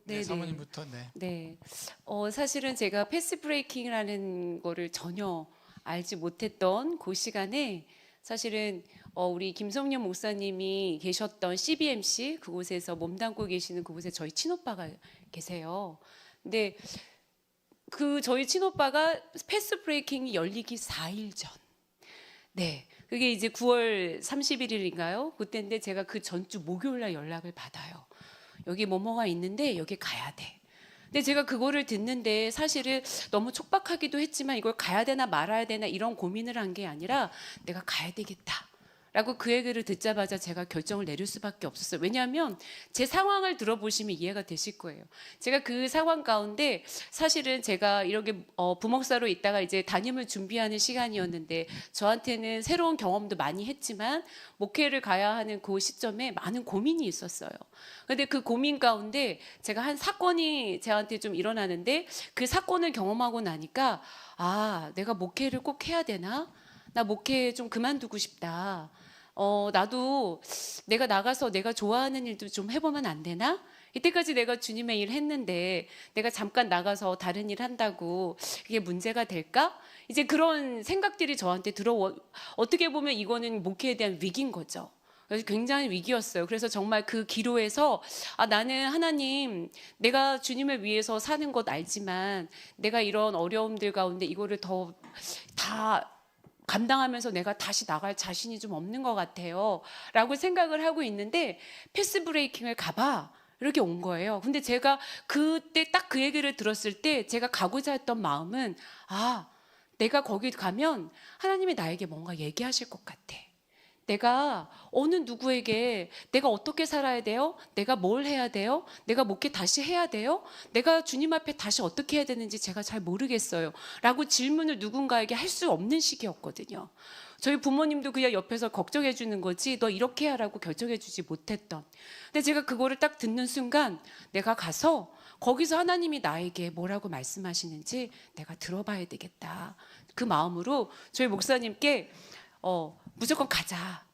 네, 사모님부터. 네. 네. 사실은 제가 패스 브레이킹이라는 거를 전혀 알지 못했던 그 시간에 사실은 우리 김성년 목사님이 계셨던 CBMC 그곳에서 몸담고 계시는 그곳에 저희 친오빠가 계세요. 근데 그 저희 친오빠가 패스 브레이킹이 열리기 4일 전. 네. 그게 이제 9월 31일인가요? 그때인데 제가 그 전주 목요일 날 연락을 받아요. 여기 뭐뭐가 있는데 여기 가야 돼. 근데 제가 그거를 듣는데 사실은 너무 촉박하기도 했지만 이걸 가야 되나 말아야 되나 이런 고민을 한 게 아니라 내가 가야 되겠다. 라고 그 얘기를 듣자마자 제가 결정을 내릴 수밖에 없었어요. 왜냐하면 제 상황을 들어보시면 이해가 되실 거예요. 제가 그 상황 가운데 사실은 제가 이렇게 부목사로 있다가 이제 담임을 준비하는 시간이었는데 저한테는 새로운 경험도 많이 했지만 목회를 가야 하는 그 시점에 많은 고민이 있었어요. 근데 그 고민 가운데 제가 한 사건이 저한테 좀 일어나는데 그 사건을 경험하고 나니까 내가 목회를 꼭 해야 되나? 나 목회 좀 그만두고 싶다. 나도 내가 나가서 내가 좋아하는 일도 좀 해보면 안 되나? 이때까지 내가 주님의 일 했는데 내가 잠깐 나가서 다른 일 한다고 그게 문제가 될까? 이제 그런 생각들이 저한테 어떻게 보면 이거는 목회에 대한 위기인 거죠. 그래서 굉장히 위기였어요. 그래서 정말 그 기로에서 나는 하나님 내가 주님을 위해서 사는 것 알지만 내가 이런 어려움들 가운데 이거를 다 감당하면서 내가 다시 나갈 자신이 좀 없는 것 같아요. 라고 생각을 하고 있는데 패스 브레이킹을 가봐. 이렇게 온 거예요. 근데 제가 그때 딱 그 얘기를 들었을 때 제가 가고자 했던 마음은 내가 거기 가면 하나님이 나에게 뭔가 얘기하실 것 같아. 내가 어느 누구에게 내가 어떻게 살아야 돼요? 내가 뭘 해야 돼요? 내가 목회 다시 해야 돼요? 내가 주님 앞에 다시 어떻게 해야 되는지 제가 잘 모르겠어요. 라고 질문을 누군가에게 할 수 없는 시기였거든요. 저희 부모님도 그냥 옆에서 걱정해 주는 거지 너 이렇게 하라고 결정해 주지 못했던. 근데 제가 그거를 딱 듣는 순간 내가 가서 거기서 하나님이 나에게 뭐라고 말씀하시는지 내가 들어봐야 되겠다. 그 마음으로 저희 목사님께 무조건 가자.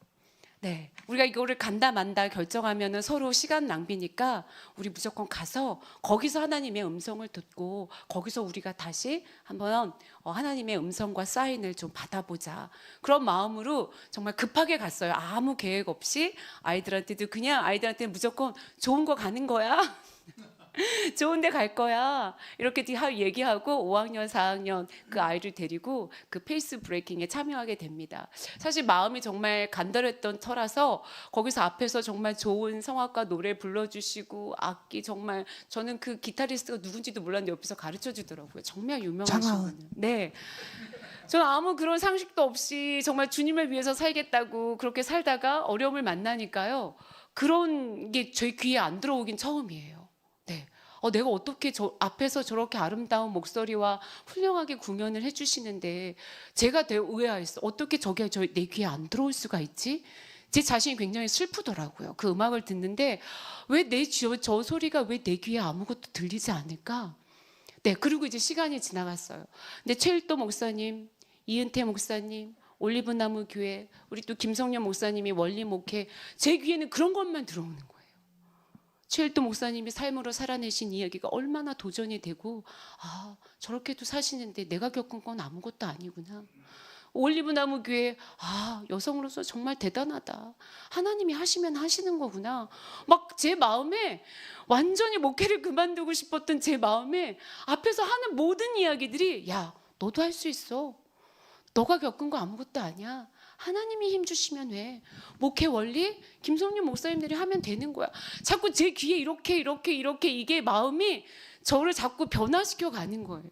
네, 우리가 이거를 간다 만다 결정하면은 서로 시간 낭비니까 우리 무조건 가서 거기서 하나님의 음성을 듣고 거기서 우리가 다시 한번 하나님의 음성과 사인을 좀 받아보자. 그런 마음으로 정말 급하게 갔어요. 아무 계획 없이 아이들한테도 그냥 아이들한테는 무조건 좋은 거 가는 거야. 좋은 데 갈 거야. 이렇게 얘기하고 5학년, 4학년 그 아이를 데리고 그 페이스 브레이킹에 참여하게 됩니다. 사실 마음이 정말 간절했던 터라서 거기서 앞에서 정말 좋은 성악가 노래 불러주시고 악기 정말 저는 그 기타리스트가 누군지도 몰랐는데 옆에서 가르쳐 주더라고요. 정말 유명하신 장하은. 분은. 네. 저는 아무 그런 상식도 없이 정말 주님을 위해서 살겠다고 그렇게 살다가 어려움을 만나니까요. 그런 게 저희 귀에 안 들어오긴 처음이에요. 네. 내가 어떻게 앞에서 저렇게 아름다운 목소리와 훌륭하게 공연을 해주시는데 제가 되게 의아했어. 어떻게 저게 내 귀에 안 들어올 수가 있지? 제 자신이 굉장히 슬프더라고요. 그 음악을 듣는데 왜 저 소리가 왜 내 귀에 아무것도 들리지 않을까? 네, 그리고 이제 시간이 지나갔어요. 근데 최일도 목사님, 이은태 목사님, 올리브나무 교회, 우리 또 김성년 목사님이 원리 목회, 제 귀에는 그런 것만 들어오는 거예요. 최일도 목사님이 삶으로 살아내신 이야기가 얼마나 도전이 되고 저렇게도 사시는데 내가 겪은 건 아무것도 아니구나. 올리브나무 교회 여성으로서 정말 대단하다. 하나님이 하시면 하시는 거구나. 막 제 마음에 완전히 목회를 그만두고 싶었던 제 마음에 앞에서 하는 모든 이야기들이 야 너도 할 수 있어. 너가 겪은 거 아무것도 아니야. 하나님이 힘 주시면 해. 목회 원리 김성윤 목사님들이 하면 되는 거야. 자꾸 제 귀에 이렇게 이게 마음이 저를 자꾸 변화시켜 가는 거예요.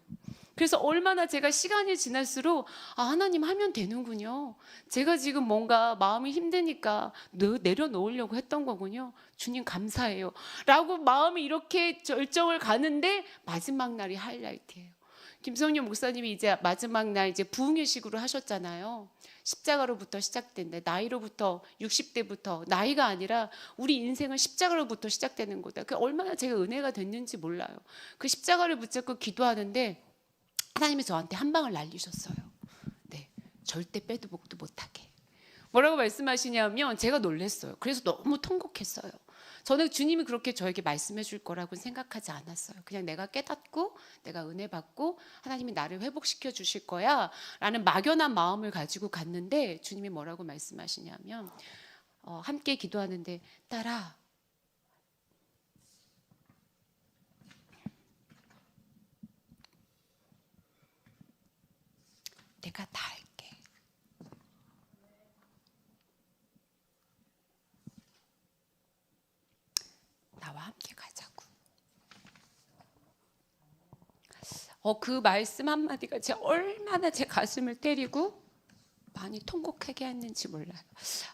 그래서 얼마나 제가 시간이 지날수록 하나님 하면 되는군요. 제가 지금 뭔가 마음이 힘드니까 내려놓으려고 했던 거군요. 주님 감사해요. 라고 마음이 이렇게 절정을 가는데 마지막 날이 하이라이트예요. 김성윤 목사님이 이제 마지막 날 이제 부흥회식으로 하셨잖아요. 십자가로부터 시작된대. 나이로부터 60대부터 나이가 아니라 우리 인생은 십자가로부터 시작되는 거다. 그 얼마나 제가 은혜가 됐는지 몰라요. 그 십자가를 붙잡고 기도하는데 하나님이 저한테 한 방을 날리셨어요. 네, 절대 빼도 목도 못하게. 뭐라고 말씀하시냐면 제가 놀랐어요. 그래서 너무 통곡했어요. 저는 주님이 그렇게 저에게 말씀해 줄 거라고 생각하지 않았어요. 그냥 내가 깨닫고 내가 은혜 받고 하나님이 나를 회복시켜 주실 거야 라는 막연한 마음을 가지고 갔는데 주님이 뭐라고 말씀하시냐면 함께 기도하는데 딸아 내가 다 할게. 나와 함께 가자고. 그 말씀 한마디가 얼마나 제 가슴을 때리고 많이 통곡하게 했는지 몰라요.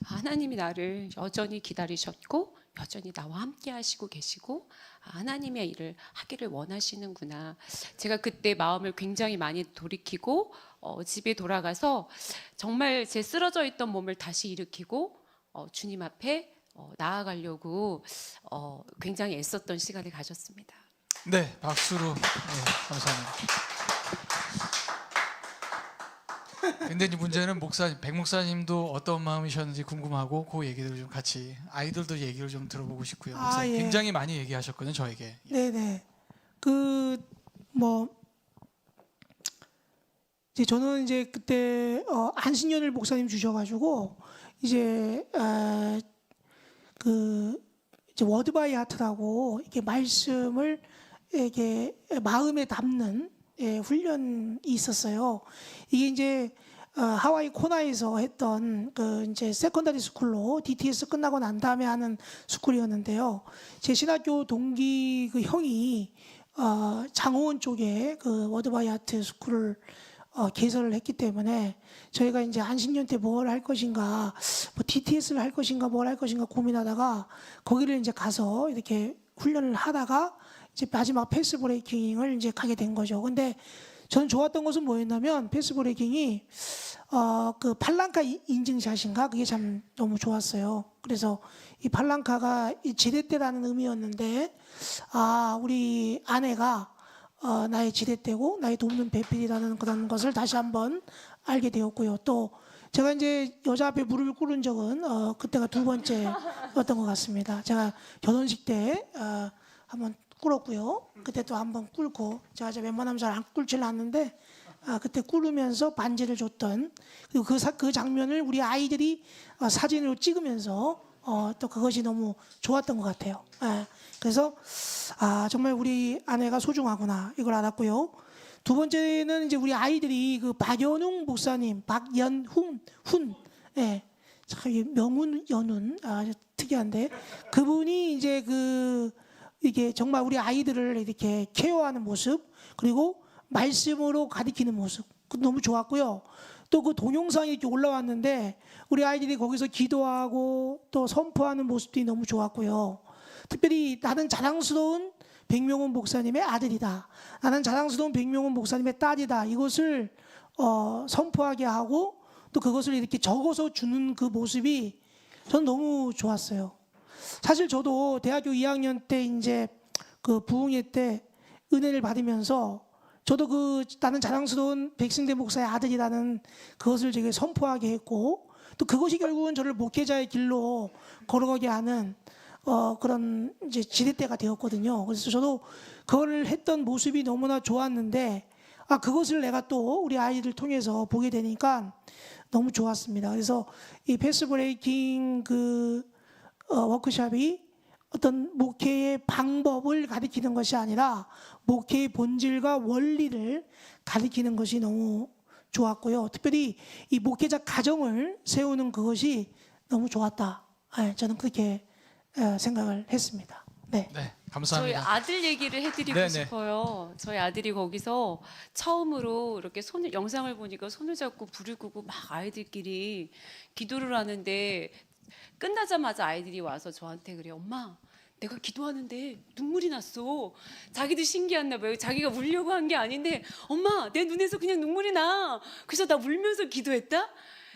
하나님이 나를 여전히 기다리셨고 여전히 나와 함께 하시고 계시고 하나님의 일을 하기를 원하시는구나. 제가 그때 마음을 굉장히 많이 돌이키고 집에 돌아가서 정말 제 쓰러져 있던 몸을 다시 일으키고 주님 앞에 나아가려고 굉장히 애썼던 시간을 가졌습니다. 네, 박수로 감사합니다. 근데 이제 문제는 목사님, 백 목사님도 어떤 마음이셨는지 궁금하고 그 얘기들을 좀 같이 아이들도 얘기를 좀 들어보고 싶고요. 목사님 예. 굉장히 많이 얘기하셨거든요, 저에게. 네네. 이제 저는 이제 그때 안신년을 목사님 주셔가지고 이제 이제 워드 바이 하트라고 이렇게 말씀을 이렇게 마음에 담는 훈련이 있었어요. 이게 이제 하와이 코나에서 했던 그 이제 세컨더리 스쿨로 DTS 끝나고 난 다음에 하는 스쿨이었는데요. 제 신학교 동기 그 형이 장호원 쪽에 그 워드 바이 하트 스쿨을 개설을 했기 때문에 저희가 이제 안신년 때 뭘 할 것인가, 뭐 DTS를 할 것인가, 뭘 할 것인가 고민하다가 거기를 이제 가서 이렇게 훈련을 하다가 이제 마지막 패스 브레이킹을 이제 가게 된 거죠. 근데 저는 좋았던 것은 뭐였냐면 패스 브레이킹이 그 팔랑카 인증샷인가 그게 참 너무 좋았어요. 그래서 이 팔랑카가 이 지렛대라는 의미였는데 우리 아내가 나의 지렛대고 나의 돕는 배필이라는 그런 것을 다시 한번 알게 되었고요. 또 제가 이제 여자 앞에 무릎을 꿇은 적은 그때가 두 번째였던 것 같습니다. 제가 결혼식 때 한번 꿇었고요. 그때 또 한번 꿇고 제가 웬만하면 잘 안 꿇질 않는데 그때 꿇으면서 반지를 줬던 그리고 그 장면을 우리 아이들이 사진으로 찍으면서 또 그것이 너무 좋았던 것 같아요. 그래서 정말 우리 아내가 소중하구나 이걸 알았고요. 두 번째는 이제 우리 아이들이 그 박연웅 목사님, 박연훈, 참 명훈 연훈 특이한데 그분이 이제 이게 정말 우리 아이들을 이렇게 케어하는 모습 그리고 말씀으로 가리키는 모습 너무 좋았고요. 또 그 동영상이 이렇게 올라왔는데 우리 아이들이 거기서 기도하고 또 선포하는 모습들이 너무 좋았고요. 특별히 나는 자랑스러운 백명훈 목사님의 아들이다. 나는 자랑스러운 백명훈 목사님의 딸이다. 이것을 선포하게 하고 또 그것을 이렇게 적어서 주는 그 모습이 전 너무 좋았어요. 사실 저도 대학교 2학년 때 이제 그 부흥회 때 은혜를 받으면서 저도 나는 자랑스러운 백승대 목사의 아들이라는 그것을 되게 선포하게 했고 또 그것이 결국은 저를 목회자의 길로 걸어가게 하는 그런 이제 지렛대가 되었거든요. 그래서 저도 그걸 했던 모습이 너무나 좋았는데 그것을 내가 또 우리 아이들 통해서 보게 되니까 너무 좋았습니다. 그래서 이 패스 브레이킹 워크숍이 어떤 목회의 방법을 가리키는 것이 아니라 목회의 본질과 원리를 가리키는 것이 너무 좋았고요. 특별히 이 목회자 가정을 세우는 그것이 너무 좋았다. 저는 그렇게 생각을 했습니다. 네. 네, 저희 감사합니다. 아들 얘기를 해드리고 네네. 싶어요. 저희 아들이 거기서 처음으로 이렇게 영상을 보니까 손을 잡고 불을 끄고 막 아이들끼리 기도를 하는데 끝나자마자 아이들이 와서 저한테 그래요. 엄마, 내가 기도하는데 눈물이 났어. 자기도 신기했나 봐요. 자기가 울려고 한 게 아닌데 엄마, 내 눈에서 그냥 눈물이 나. 그래서 나 울면서 기도했다.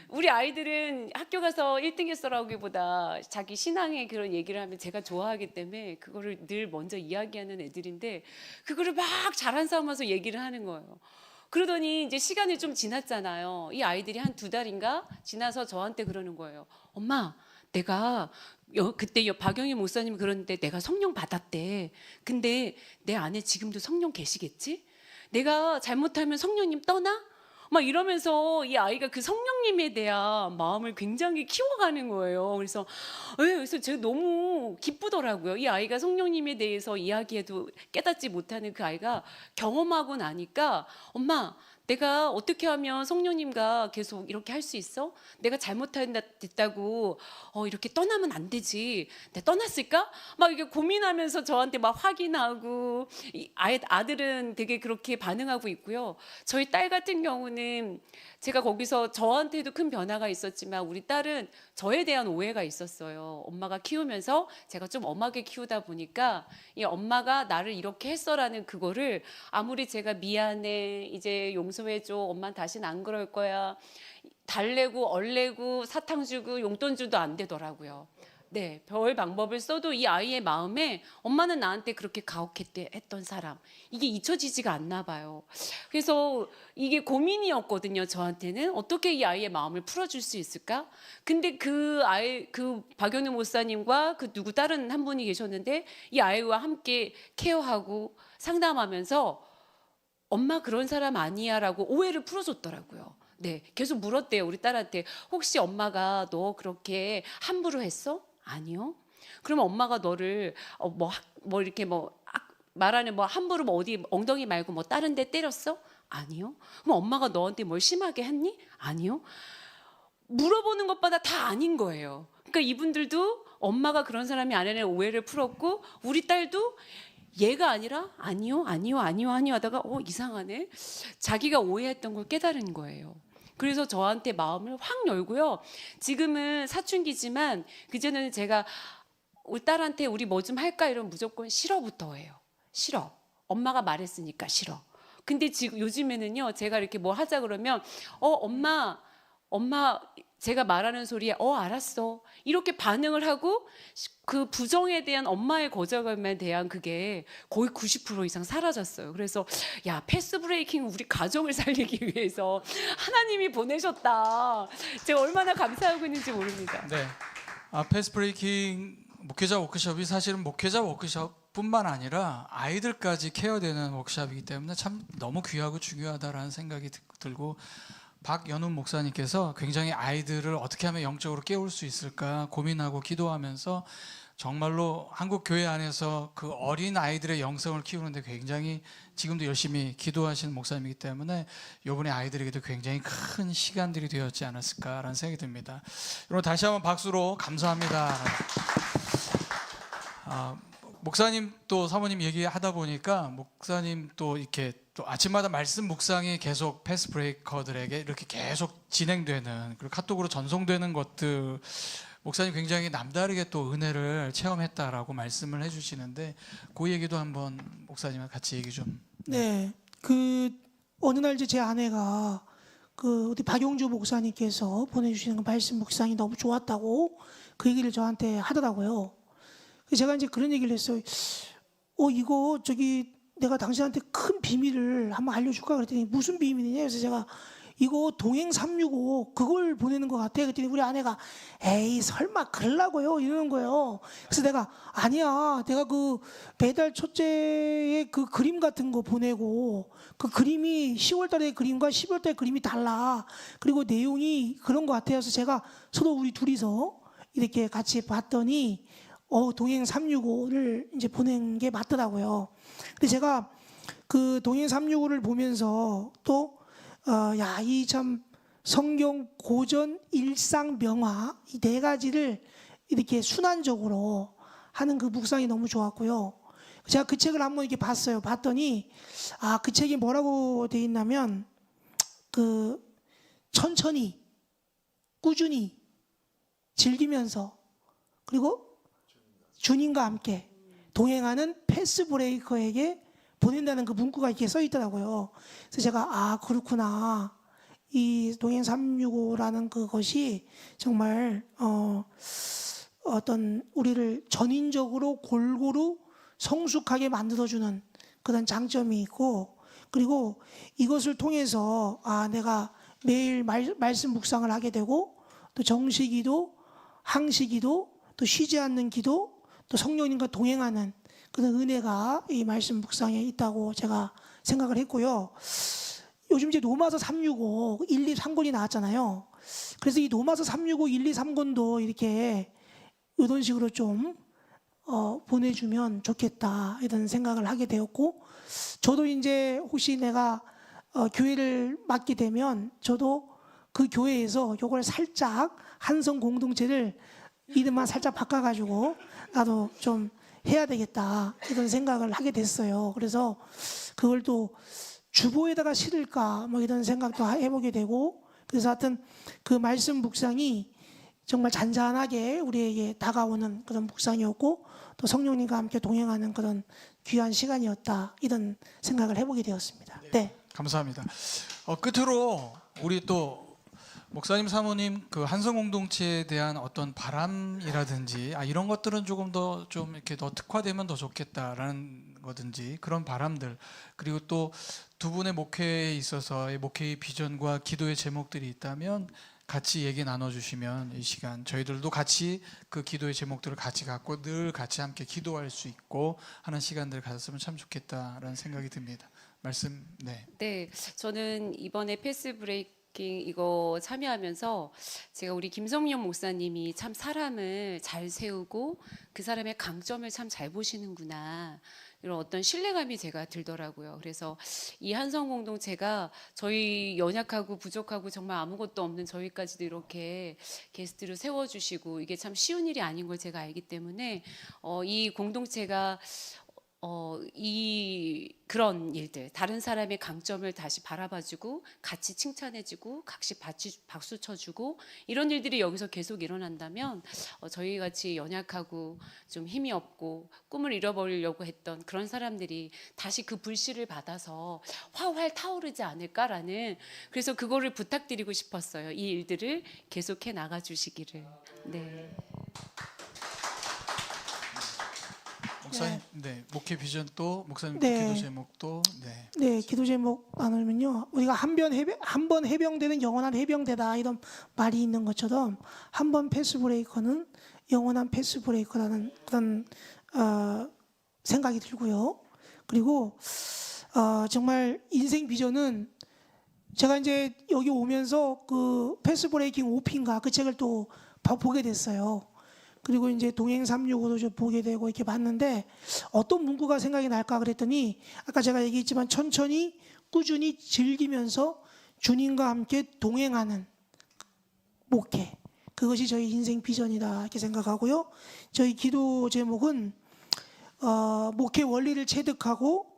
우리 아이들은 학교 가서 1등 했어라기보다 자기 신앙의 그런 얘기를 하면 제가 좋아하기 때문에 그거를 늘 먼저 이야기하는 애들인데 그거를 막 잘한 삼아서 얘기를 하는 거예요. 그러더니 이제 시간이 좀 지났잖아요. 이 아이들이 한 2달인가 지나서 저한테 그러는 거예요. 엄마, 내가 그때 박영희 목사님이 그러는데 내가 성령 받았대. 근데 내 안에 지금도 성령 계시겠지? 내가 잘못하면 성령님 떠나? 막 이러면서 이 아이가 그 성령님에 대한 마음을 굉장히 키워가는 거예요. 그래서 제가 너무 기쁘더라고요. 이 아이가 성령님에 대해서 이야기해도 깨닫지 못하는 그 아이가 경험하고 나니까 엄마, 내가 어떻게 하면 성령님과 계속 이렇게 할 수 있어? 내가 잘못했다고 이렇게 떠나면 안 되지. 내가 떠났을까? 막 이렇게 고민하면서 저한테 막 확인하고 아들은 되게 그렇게 반응하고 있고요. 저희 딸 같은 경우는 제가 거기서 저한테도 큰 변화가 있었지만 우리 딸은 저에 대한 오해가 있었어요. 엄마가 키우면서 제가 좀 엄하게 키우다 보니까 이 엄마가 나를 이렇게 했어라는 그거를 아무리 제가 미안해, 이제 용서해줘, 엄마는 다시는 안 그럴 거야, 달래고 얼래고 사탕 주고 용돈 주도 안 되더라고요. 네, 별 방법을 써도 이 아이의 마음에 엄마는 나한테 그렇게 가혹했던 사람, 이게 잊혀지지가 않나 봐요. 그래서 이게 고민이었거든요. 저한테는 어떻게 이 아이의 마음을 풀어줄 수 있을까? 근데 그 박연우 목사님과 그 누구 다른 한 분이 계셨는데 이 아이와 함께 케어하고 상담하면서 엄마 그런 사람 아니야라고 오해를 풀어줬더라고요. 네, 계속 물었대요. 우리 딸한테 혹시 엄마가 너 그렇게 함부로 했어? 아니요. 그러면 엄마가 너를 이렇게 말하는 함부로 어디 엉덩이 말고 다른 데 때렸어? 아니요. 그럼 엄마가 너한테 뭘 심하게 했니? 아니요. 물어보는 것마다 다 아닌 거예요. 그러니까 이분들도 엄마가 그런 사람이 아니라는 오해를 풀었고 우리 딸도 얘가 아니라 아니요 하다가 이상하네. 자기가 오해했던 걸 깨달은 거예요. 그래서 저한테 마음을 확 열고요. 지금은 사춘기지만 그전에는 제가 우리 딸한테 우리 뭐 좀 할까 이러면 무조건 싫어부터 해요. 싫어. 엄마가 말했으니까 싫어. 근데 지금 요즘에는요. 제가 이렇게 뭐 하자 그러면 엄마 제가 말하는 소리에 알았어. 이렇게 반응을 하고 그 부정에 대한 엄마의 거절감에 대한 그게 거의 90% 이상 사라졌어요. 그래서 패스 브레이킹 우리 가정을 살리기 위해서 하나님이 보내셨다. 제가 얼마나 감사하고 있는지 모릅니다. 네, 패스 브레이킹 목회자 워크숍이 사실은 목회자 워크숍뿐만 아니라 아이들까지 케어되는 워크숍이기 때문에 참 너무 귀하고 중요하다라는 생각이 들고 박연훈 목사님께서 굉장히 아이들을 어떻게 하면 영적으로 깨울 수 있을까 고민하고 기도하면서 정말로 한국 교회 안에서 그 어린 아이들의 영성을 키우는데 굉장히 지금도 열심히 기도하시는 목사님이기 때문에 이번에 아이들에게도 굉장히 큰 시간들이 되었지 않았을까라는 생각이 듭니다. 여러분 다시 한번 박수로 감사합니다. 목사님 또 사모님 얘기하다 보니까 목사님 또 이렇게 또 아침마다 말씀 묵상이 계속 패스 브레이커들에게 이렇게 계속 진행되는 그리고 카톡으로 전송되는 것들 목사님 굉장히 남다르게 또 은혜를 체험했다라고 말씀을 해주시는데 그 얘기도 한번 목사님과 같이 얘기 좀. 네, 어느 날 이제 제 아내가 우리 박용주 목사님께서 보내주시는 그 말씀 묵상이 너무 좋았다고 그 얘기를 저한테 하더라고요. 그래서 제가 이제 그런 얘기를 했어요. 이거 내가 당신한테 큰 비밀을 한번 알려줄까 그랬더니 무슨 비밀이냐. 그래서 제가 이거 동행 365 그걸 보내는 것 같아. 그랬더니 우리 아내가 에이 설마 그러려고요 이러는 거예요. 그래서 내가 아니야, 내가 그 배달 첫째의 그 그림 같은 거 보내고 그 그림이 10월달의 그림과 12월달 그림이 달라. 그리고 내용이 그런 것 같아서 제가 서로 우리 둘이서 이렇게 같이 봤더니 동행 365를 이제 보낸 게 맞더라고요. 근데 제가 그 동행 365를 보면서 또 이 참 성경 고전 일상 명화 이 네 가지를 이렇게 순환적으로 하는 그 묵상이 너무 좋았고요. 제가 그 책을 한번 이렇게 봤어요. 봤더니 그 책이 뭐라고 돼 있냐면 그 천천히 꾸준히 즐기면서 그리고 주님과 함께 동행하는 패스 브레이커에게 보낸다는 그 문구가 이렇게 써 있더라고요. 그래서 제가 그렇구나. 이 동행 365라는 그것이 정말 어떤 우리를 전인적으로 골고루 성숙하게 만들어주는 그런 장점이 있고, 그리고 이것을 통해서 내가 매일 말씀 묵상을 하게 되고 또 정시기도, 항시기도, 또 쉬지 않는 기도, 또 성령님과 동행하는 그런 은혜가 이 말씀 묵상에 있다고 제가 생각을 했고요. 요즘 이제 로마서 365, 1, 2, 3권이 나왔잖아요. 그래서 이 로마서 365, 1, 2, 3권도 이렇게 이런 식으로 좀 보내주면 좋겠다 이런 생각을 하게 되었고, 저도 이제 혹시 내가 교회를 맡게 되면 저도 그 교회에서 이걸 살짝 한성 공동체를 이름만 살짝 바꿔가지고 나도 좀 해야 되겠다 이런 생각을 하게 됐어요. 그래서 그걸 또 주보에다가 실을까 뭐 이런 생각도 해보게 되고, 그래서 하여튼 그 말씀 묵상이 정말 잔잔하게 우리에게 다가오는 그런 묵상이었고 또 성령님과 함께 동행하는 그런 귀한 시간이었다 이런 생각을 해보게 되었습니다. 네. 감사합니다. 끝으로 우리 또 목사님 사모님 그 한성 공동체에 대한 어떤 바람이라든지 이런 것들은 조금 더 좀 이렇게 더 특화되면 더 좋겠다라는 거든지 그런 바람들, 그리고 또 두 분의 목회에 있어서의 목회의 비전과 기도의 제목들이 있다면 같이 얘기 나눠주시면 이 시간 저희들도 같이 그 기도의 제목들을 같이 갖고 늘 같이 함께 기도할 수 있고 하는 시간들을 가졌으면 참 좋겠다라는 생각이 듭니다. 말씀. 네, 저는 이번에 패스 브레이킹 이거 참여하면서 제가 우리 김성령 목사님이 참 사람을 잘 세우고 그 사람의 강점을 참 잘 보시는구나, 이런 어떤 신뢰감이 제가 들더라고요. 그래서 이 한성 공동체가 저희 연약하고 부족하고 정말 아무것도 없는 저희까지도 이렇게 게스트를 세워주시고 이게 참 쉬운 일이 아닌 걸 제가 알기 때문에 이 공동체가 그런 일들, 다른 사람의 강점을 다시 바라봐주고 같이 칭찬해주고 같이 박수 쳐주고 이런 일들이 여기서 계속 일어난다면 저희 같이 연약하고 좀 힘이 없고 꿈을 잃어버리려고 했던 그런 사람들이 다시 그 불씨를 받아서 활활 타오르지 않을까라는, 그래서 그거를 부탁드리고 싶었어요. 이 일들을 계속해 나가주시기를. 네. 목사님, 목회 비전 또 목사님 네. 기도 제목도 기도 제목 나누면요, 우리가 한 번 해병되는 영원한 해병대다 이런 말이 있는 것처럼 한 번 패스 브레이커는 영원한 패스 브레이커라는 그런 생각이 들고요. 그리고 정말 인생 비전은 제가 이제 여기 오면서 그 패스 브레이킹 오피인가 그 책을 또 보게 됐어요. 그리고 이제 동행 365도 좀 보게 되고 이렇게 봤는데 어떤 문구가 생각이 날까 그랬더니 아까 제가 얘기했지만 천천히 꾸준히 즐기면서 주님과 함께 동행하는 목회, 그것이 저희 인생 비전이다 이렇게 생각하고요. 저희 기도 제목은 목회 원리를 체득하고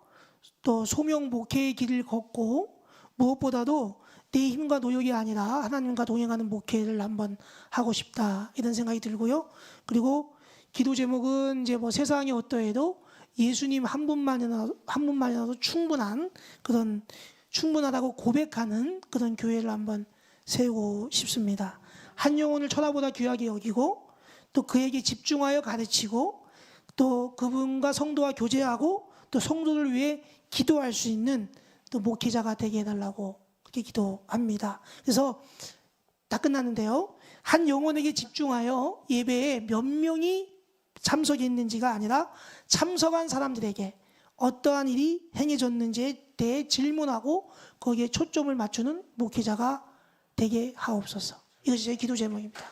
또 소명 목회의 길을 걷고 무엇보다도 내 힘과 노력이 아니라 하나님과 동행하는 목회를 한번 하고 싶다 이런 생각이 들고요. 그리고 기도 제목은 이제 뭐 세상이 어떠해도 예수님 한 분만이라도 충분하다고 고백하는 그런 교회를 한번 세우고 싶습니다. 한 영혼을 천하보다 귀하게 여기고 또 그에게 집중하여 가르치고 또 그분과 성도와 교제하고 또 성도를 위해 기도할 수 있는 또 목회자가 되게 해달라고 이렇게 기도합니다. 그래서 다 끝났는데요. 한 영혼에게 집중하여 예배에 몇 명이 참석했는지가 아니라 참석한 사람들에게 어떠한 일이 행해졌는지에 대해 질문하고 거기에 초점을 맞추는 목회자가 되게 하옵소서. 이것이 제 기도 제목입니다.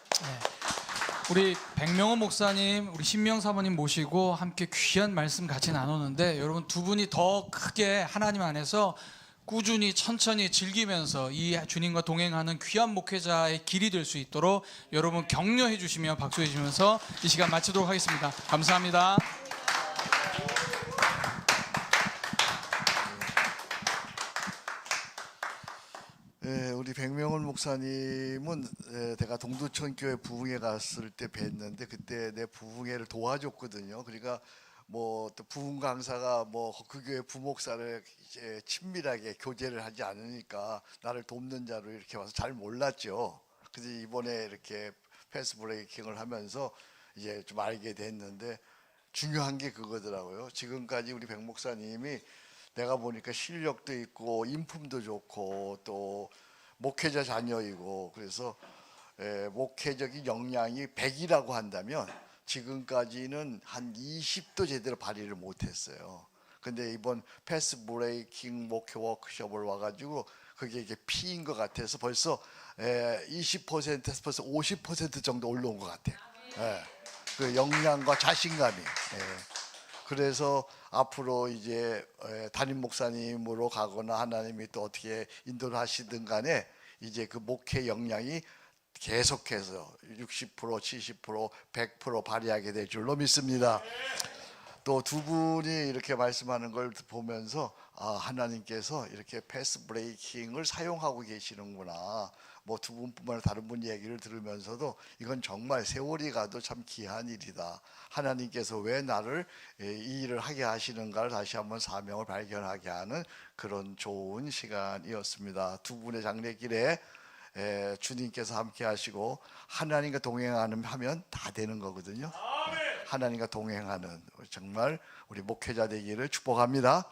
우리 백명호 목사님, 우리 신명 사모님 모시고 함께 귀한 말씀 같이 나누는데 여러분 두 분이 더 크게 하나님 안에서 꾸준히 천천히 즐기면서 이 주님과 동행하는 귀한 목회자의 길이 될 수 있도록 여러분 격려해 주시며 박수해 주시면서 이 시간 마치도록 하겠습니다. 감사합니다. 우리 백명훈 목사님은 내가 동두천교회 부흥회 갔을 때 뵀는데 그때 내 부흥회를 도와줬거든요. 그러니까 뭐 또 부흥 강사가 뭐 그 교회 부목사를 이제 친밀하게 교제를 하지 않으니까 나를 돕는 자로 이렇게 와서 잘 몰랐죠. 그래서 이번에 이렇게 패스 브레이킹을 하면서 이제 좀 알게 됐는데 중요한 게 그거더라고요. 지금까지 우리 백 목사님이 내가 보니까 실력도 있고 인품도 좋고 또 목회자 자녀이고 그래서 목회적인 역량이 100이라고 한다면 지금까지는 한 20도 제대로 발휘를 못했어요. 근데 이번 패스 브레이킹 목회 워크숍을 와가지고 그게 이게 피인 것 같아서 벌써 20%에서 벌써 50% 정도 올라온 것 같아요. 그 역량과 자신감이. 그래서 앞으로 이제 담임 목사님으로 가거나 하나님이 또 어떻게 인도를 하시든 간에 이제 그 목회 역량이 계속해서 60%, 70%, 100% 발휘하게 될 줄로 믿습니다. 또 두 분이 이렇게 말씀하는 걸 보면서 하나님께서 이렇게 패스 브레이킹을 사용하고 계시는구나. 뭐 두 분뿐만 아니라 다른 분 얘기를 들으면서도 이건 정말 세월이 가도 참 귀한 일이다. 하나님께서 왜 나를 이 일을 하게 하시는가를 다시 한번 사명을 발견하게 하는 그런 좋은 시간이었습니다. 두 분의 장례길에 주님께서 함께 하시고 하나님과 동행하면 다 되는 거거든요. 하나님과 동행하는 정말 우리 목회자 되기를 축복합니다.